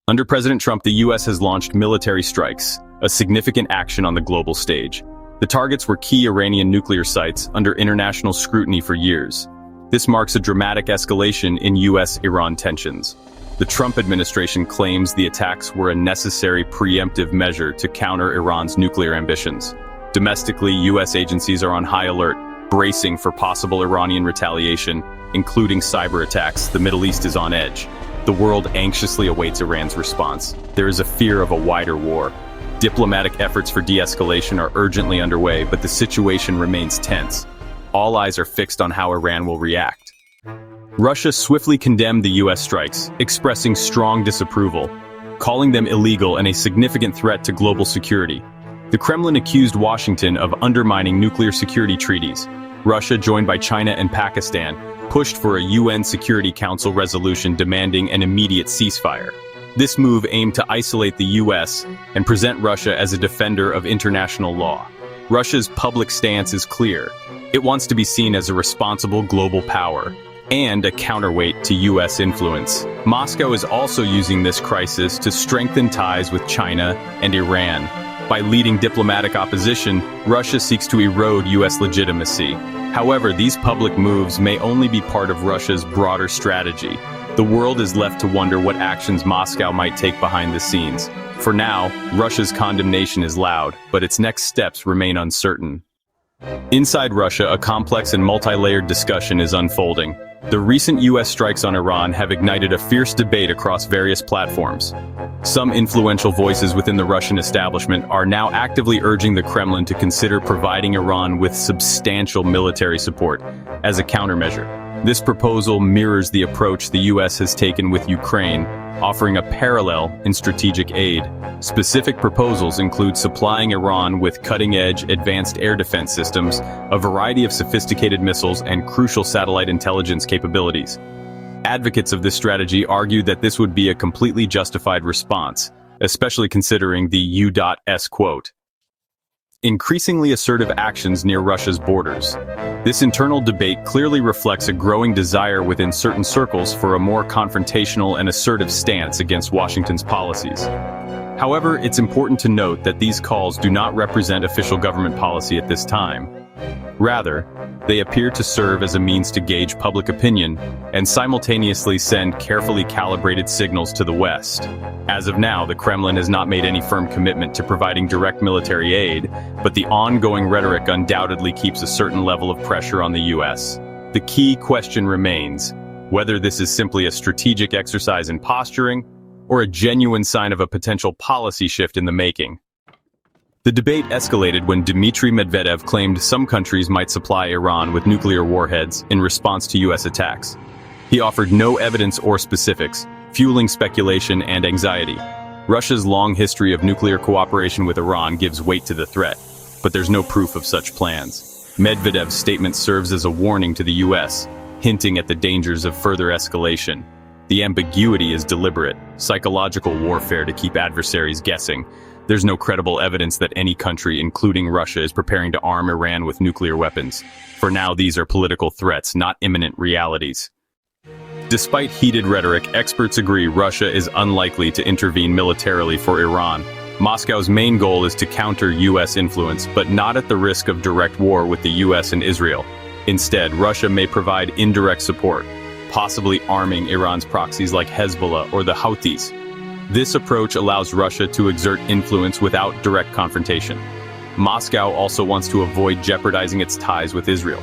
Under President Trump, the U.S. has launched military strikes, a significant action on the global stage. The targets were key Iranian nuclear sites under international scrutiny for years. This marks a dramatic escalation in U.S.-Iran tensions. The Trump administration claims the attacks were a necessary preemptive measure to counter Iran's nuclear ambitions. Domestically, U.S. agencies are on high alert, bracing for possible Iranian retaliation, including cyber attacks. The Middle East is on edge. The world anxiously awaits Iran's response. There is a fear of a wider war. Diplomatic efforts for de-escalation are urgently underway, but the situation remains tense. All eyes are fixed on how Iran will react. Russia swiftly condemned the U.S. strikes, expressing strong disapproval, calling them illegal and a significant threat to global security. The Kremlin accused Washington of undermining nuclear security treaties. Russia, joined by China and Pakistan, pushed for a UN Security Council resolution demanding an immediate ceasefire. This move aimed to isolate the U.S. and present Russia as a defender of international law. Russia's public stance is clear. It wants to be seen as a responsible global power and a counterweight to U.S. influence. Moscow is also using this crisis to strengthen ties with China and Iran. By leading diplomatic opposition, Russia seeks to erode U.S. legitimacy. However, these public moves may only be part of Russia's broader strategy. The world is left to wonder what actions Moscow might take behind the scenes. For now, Russia's condemnation is loud, but its next steps remain uncertain. Inside Russia, a complex and multi-layered discussion is unfolding. The recent U.S. strikes on Iran have ignited a fierce debate across various platforms. Some influential voices within the Russian establishment are now actively urging the Kremlin to consider providing Iran with substantial military support as a countermeasure. This proposal mirrors the approach the U.S. has taken with Ukraine, offering a parallel in strategic aid. Specific proposals include supplying Iran with cutting-edge advanced air defense systems, a variety of sophisticated missiles, and crucial satellite intelligence capabilities. Advocates of this strategy argue that this would be a completely justified response, especially considering the U.S. quote, increasingly assertive actions near Russia's borders. This internal debate clearly reflects a growing desire within certain circles for a more confrontational and assertive stance against Washington's policies. However, it's important to note that these calls do not represent official government policy at this time. Rather, they appear to serve as a means to gauge public opinion and simultaneously send carefully calibrated signals to the West. As of now, the Kremlin has not made any firm commitment to providing direct military aid, but the ongoing rhetoric undoubtedly keeps a certain level of pressure on the U.S. The key question remains whether this is simply a strategic exercise in posturing or a genuine sign of a potential policy shift in the making. The debate escalated when Dmitry Medvedev claimed some countries might supply Iran with nuclear warheads in response to U.S. attacks. He offered no evidence or specifics, fueling speculation and anxiety. Russia's long history of nuclear cooperation with Iran gives weight to the threat, but there's no proof of such plans. Medvedev's statement serves as a warning to the U.S., hinting at the dangers of further escalation. The ambiguity is deliberate, psychological warfare to keep adversaries guessing. There's no credible evidence that any country, including Russia, is preparing to arm Iran with nuclear weapons. For now, these are political threats, not imminent realities. Despite heated rhetoric, experts agree Russia is unlikely to intervene militarily for Iran. Moscow's main goal is to counter U.S. influence, but not at the risk of direct war with the U.S. and Israel. Instead, Russia may provide indirect support, possibly arming Iran's proxies like Hezbollah or the Houthis. This approach allows Russia to exert influence without direct confrontation. Moscow also wants to avoid jeopardizing its ties with Israel.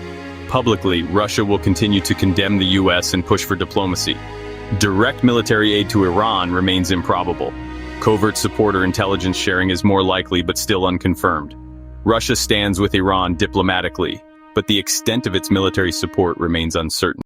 Publicly, Russia will continue to condemn the U.S. and push for diplomacy. Direct military aid to Iran remains improbable. Covert support or intelligence sharing is more likely but still unconfirmed. Russia stands with Iran diplomatically, but the extent of its military support remains uncertain.